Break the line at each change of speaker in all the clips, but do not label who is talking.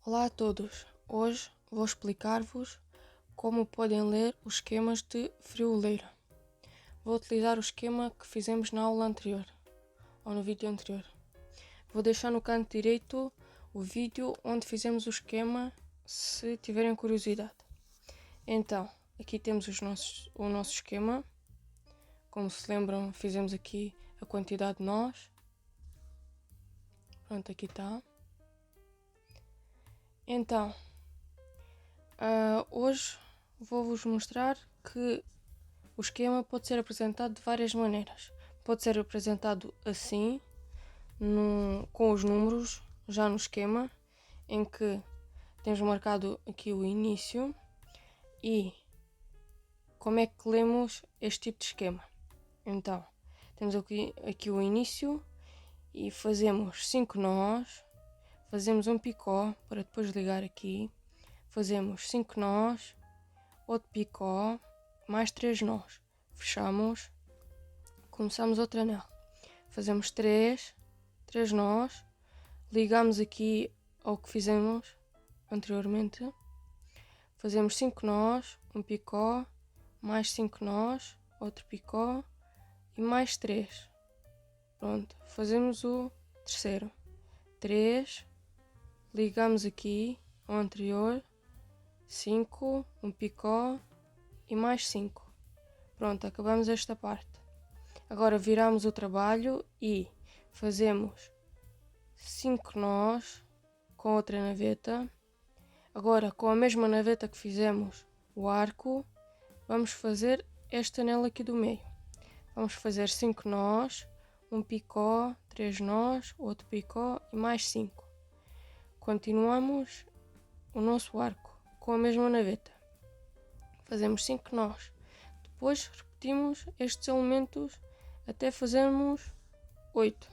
Olá a todos! Hoje vou explicar-vos como podem ler os esquemas de frioleira. Vou utilizar o esquema que fizemos na aula anterior, ou no vídeo anterior. Vou deixar no canto direito o vídeo onde fizemos o esquema, se tiverem curiosidade. Então, aqui temos o nosso esquema. Como se lembram, fizemos aqui a quantidade de nós. Pronto, aqui está. Então, hoje vou-vos mostrar que o esquema pode ser apresentado de várias maneiras. Pode ser apresentado assim, com os números já no esquema, em que temos marcado aqui o início e como é que lemos este tipo de esquema. Então, temos aqui o início e fazemos 5 nós, fazemos um picó para depois ligar aqui, fazemos 5 nós, outro picó, mais 3 nós, fechamos, começamos outro anel, fazemos 3 nós, ligamos aqui ao que fizemos anteriormente, fazemos 5 nós, um picó, mais 5 nós, outro picó e mais 3. Pronto, fazemos o terceiro, 3, ligamos aqui ao anterior, 5, um picó e mais 5. Pronto, acabamos esta parte. Agora viramos o trabalho e fazemos 5 nós com outra naveta. Agora, com a mesma naveta que fizemos o arco, vamos fazer este anel aqui do meio. Vamos fazer 5 nós, um picó, 3 nós, outro picó e mais 5. Continuamos o nosso arco com a mesma naveta. Fazemos 5 nós. Depois repetimos estes elementos até fazermos 8.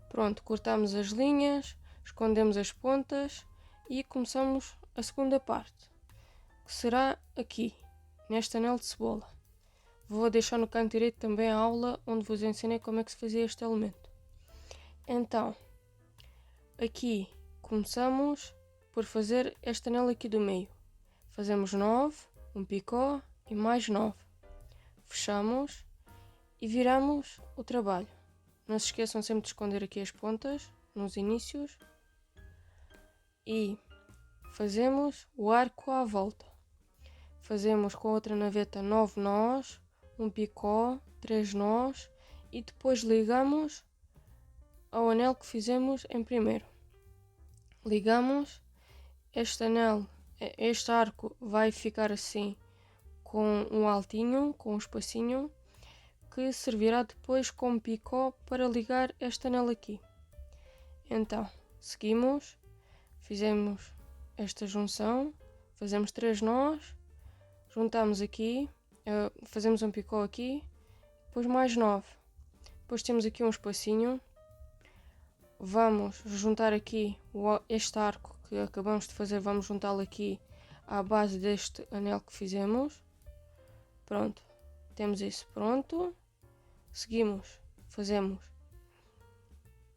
Pronto, cortamos as linhas, escondemos as pontas e começamos a segunda parte, que será aqui, neste anel de cebola. Vou deixar no canto direito também a aula onde vos ensinei como é que se fazia este elemento. Então, aqui começamos por fazer este anel aqui do meio. Fazemos 9, um picó e mais 9. Fechamos e viramos o trabalho. Não se esqueçam sempre de esconder aqui as pontas nos inícios. E fazemos o arco à volta. Fazemos com a outra naveta 9 nós, um picó, 3 nós e depois ligamos ao anel que fizemos em primeiro. Ligamos este anel, este arco vai ficar assim com um altinho, com um espacinho, que servirá depois como picó para ligar este anel aqui. Então, seguimos, fizemos esta junção, fazemos 3 nós, juntamos aqui, fazemos um picó aqui, depois mais 9. Depois temos aqui um espacinho, vamos juntar aqui este arco que acabamos de fazer, vamos juntá-lo aqui à base deste anel que fizemos. Pronto, temos isso pronto. Seguimos, fazemos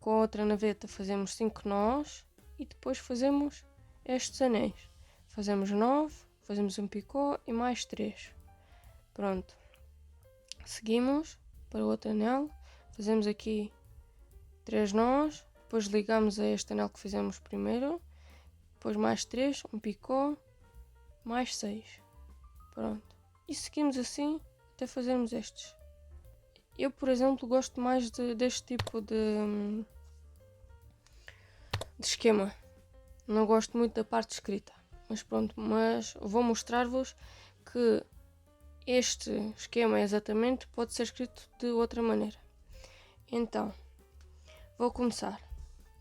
com a outra naveta, fazemos 5 nós e depois fazemos estes anéis. Fazemos 9, fazemos um picó e mais 3. Pronto. Seguimos para o outro anel, fazemos aqui 3 nós, depois ligamos a este anel que fizemos primeiro, depois mais 3, um picó, mais 6. Pronto. E seguimos assim até fazermos estes. Eu, por exemplo, gosto mais deste tipo de esquema. Não gosto muito da parte escrita. Mas pronto, mas vou mostrar-vos que este esquema exatamente pode ser escrito de outra maneira. Então, vou começar.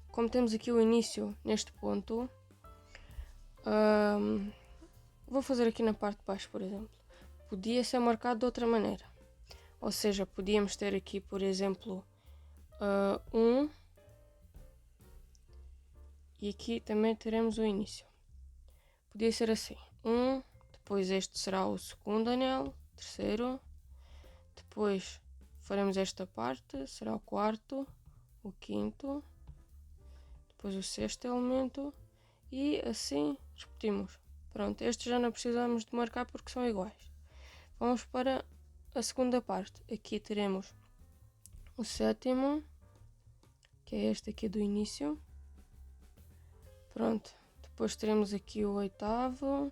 Como temos aqui o início neste ponto, vou fazer aqui na parte de baixo, por exemplo. Podia ser marcado de outra maneira. Ou seja, podíamos ter aqui, por exemplo, 1 e aqui também teremos o início. Podia ser assim, 1, depois este será o segundo anel, terceiro, depois faremos esta parte, será o quarto, o quinto, depois o sexto elemento e assim repetimos. Pronto, estes já não precisamos de marcar porque são iguais. Vamos para a segunda parte. Aqui teremos o sétimo, que é este aqui do início. Pronto, depois teremos aqui o oitavo,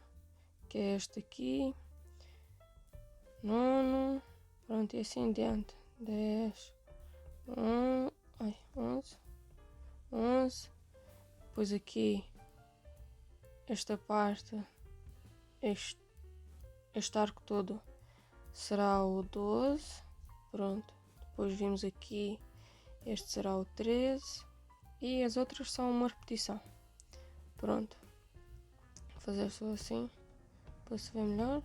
que é este aqui. Nono, pronto, e assim em diante. 10, 11. Depois aqui, esta parte, este arco todo será o 12. Pronto, depois vimos aqui, este será o 13. E as outras são uma repetição. Pronto, vou fazer só assim, para se ver melhor.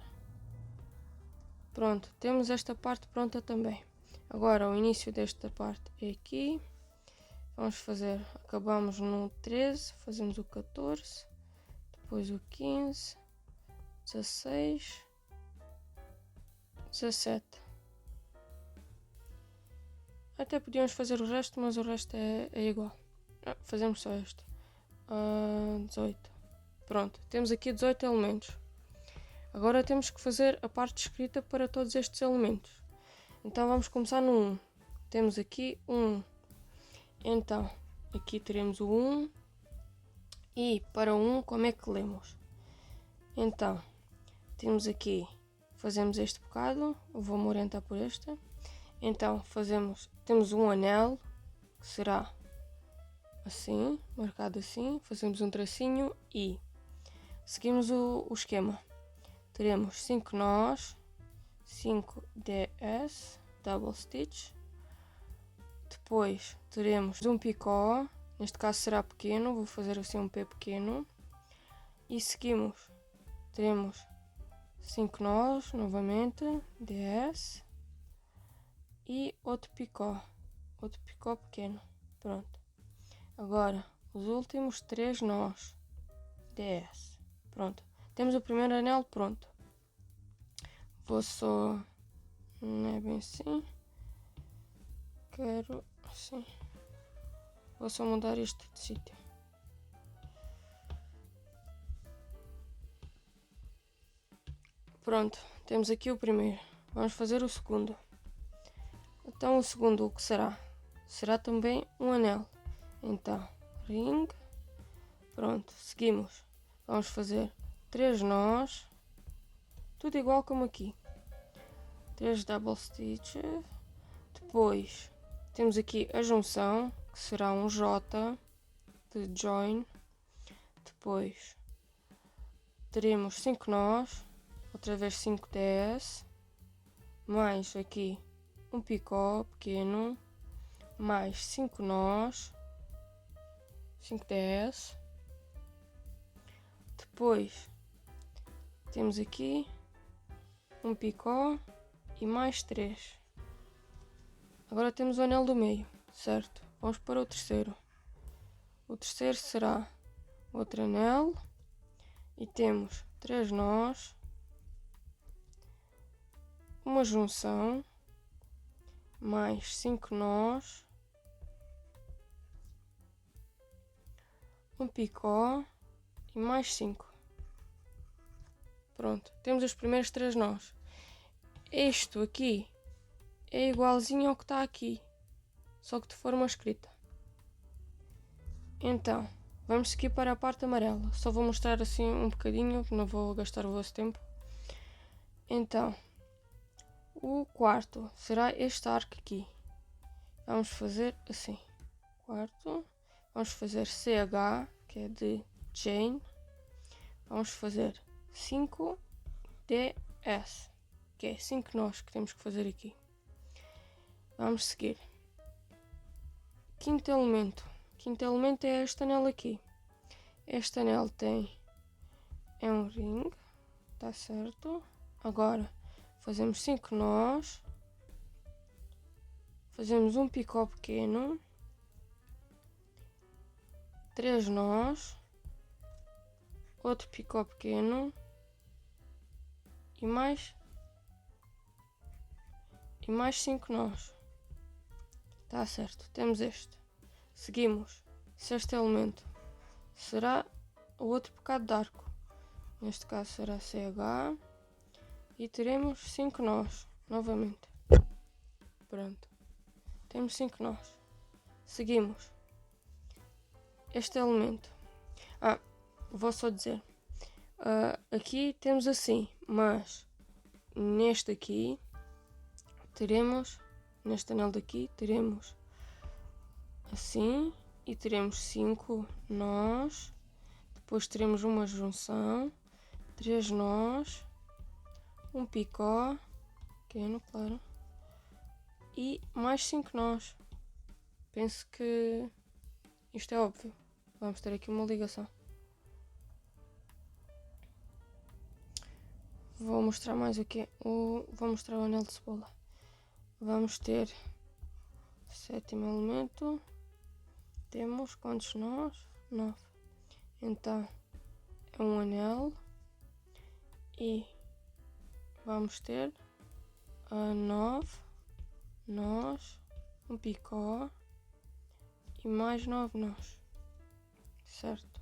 Pronto, temos esta parte pronta também. Agora o início desta parte é aqui. Vamos fazer, acabamos no 13, fazemos o 14, depois o 15, 16, 17. Até podíamos fazer o resto, mas o resto é igual. Fazemos só este. 18. Pronto, temos aqui 18 elementos. Agora temos que fazer a parte escrita para todos estes elementos. Então vamos começar no 1. Temos aqui 1. Então, aqui teremos o 1. E para o 1, como é que lemos? Então, temos aqui, fazemos este bocado. Eu vou-me orientar por este. Então, temos um anel, que será assim, marcado assim. Fazemos um tracinho e seguimos o esquema. Teremos 5 nós, 5 DS, double stitch. Depois teremos um picó, neste caso será pequeno, vou fazer assim um P pequeno. E seguimos, teremos 5 nós, novamente, DS. E outro picó pequeno. Pronto. Agora, os últimos 3 nós, DS. Pronto. Temos o primeiro anel pronto. Vou só... Não é bem assim. Quero assim. Vou só mudar isto de sítio. Pronto. Temos aqui o primeiro. Vamos fazer o segundo. Então o segundo o que será? Será também um anel. Então, ring. Pronto. Seguimos. Vamos fazer 3 nós. Tudo igual como aqui. 3 double stitches. Depois temos aqui a junção, que será um J de join. Depois teremos 5 nós, outra vez 5 DS, mais aqui um picó pequeno, mais 5 nós, 5 DS. Depois temos aqui um picó e mais 3. Agora temos o anel do meio, certo? Vamos para o terceiro. O terceiro será outro anel. E temos 3 nós, uma junção, mais 5 nós, um picó e mais 5. Pronto, temos os primeiros 3 nós. Isto aqui é igualzinho ao que está aqui, só que de forma escrita. Então, vamos seguir para a parte amarela. Só vou mostrar assim um bocadinho, não vou gastar o vosso tempo. Então, o quarto será este arco aqui. Vamos fazer assim. Quarto. Vamos fazer CH, que é de chain. Vamos fazer 5 DS, que é 5 nós que temos que fazer aqui. Vamos seguir. Quinto elemento. Quinto elemento é este anel aqui. Este anel é um ring, tá certo? Agora fazemos 5 nós, fazemos um picó pequeno, 3 nós, outro picó pequeno e mais 5 nós. Tá certo, temos este. Seguimos. Sexto elemento será o outro bocado de arco. Neste caso será CH. E teremos 5 nós, novamente. Pronto. Temos 5 nós. Seguimos. Este elemento. Vou só dizer. Aqui temos assim, mas neste aqui teremos, neste anel daqui, teremos assim e teremos 5 nós. Depois teremos uma junção, 3 nós, um picó, pequeno, claro, e mais 5 nós. Penso que isto é óbvio. Vamos ter aqui uma ligação. Vou mostrar mais o que vou mostrar o anel de cebola. Vamos ter sétimo elemento. Temos quantos nós? 9. Então é um anel e vamos ter 9 nós, um picó e mais 9 nós, certo?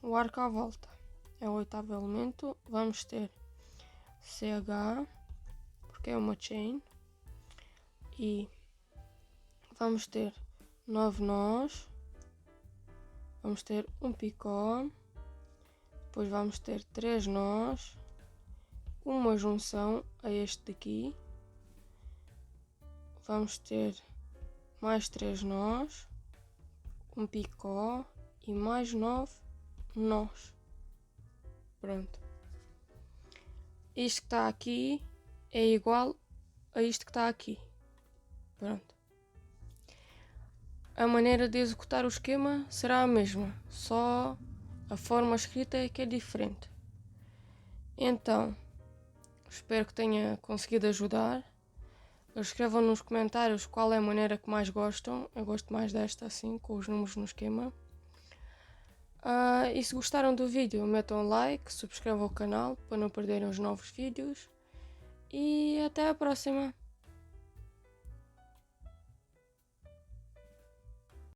O arco à volta é o oitavo elemento. Vamos ter CH, porque é uma chain, e vamos ter 9 nós, vamos ter um picó, depois vamos ter 3 nós, uma junção a este daqui, vamos ter mais 3 nós, um picó e mais 9 nós. Pronto. Isto que está aqui é igual a isto que está aqui. Pronto. A maneira de executar o esquema será a mesma, só a forma escrita é que é diferente. Então, espero que tenha conseguido ajudar. Escrevam nos comentários qual é a maneira que mais gostam. Eu gosto mais desta, assim, com os números no esquema. E se gostaram do vídeo, metam um like, subscrevam o canal para não perderem os novos vídeos. E até a próxima!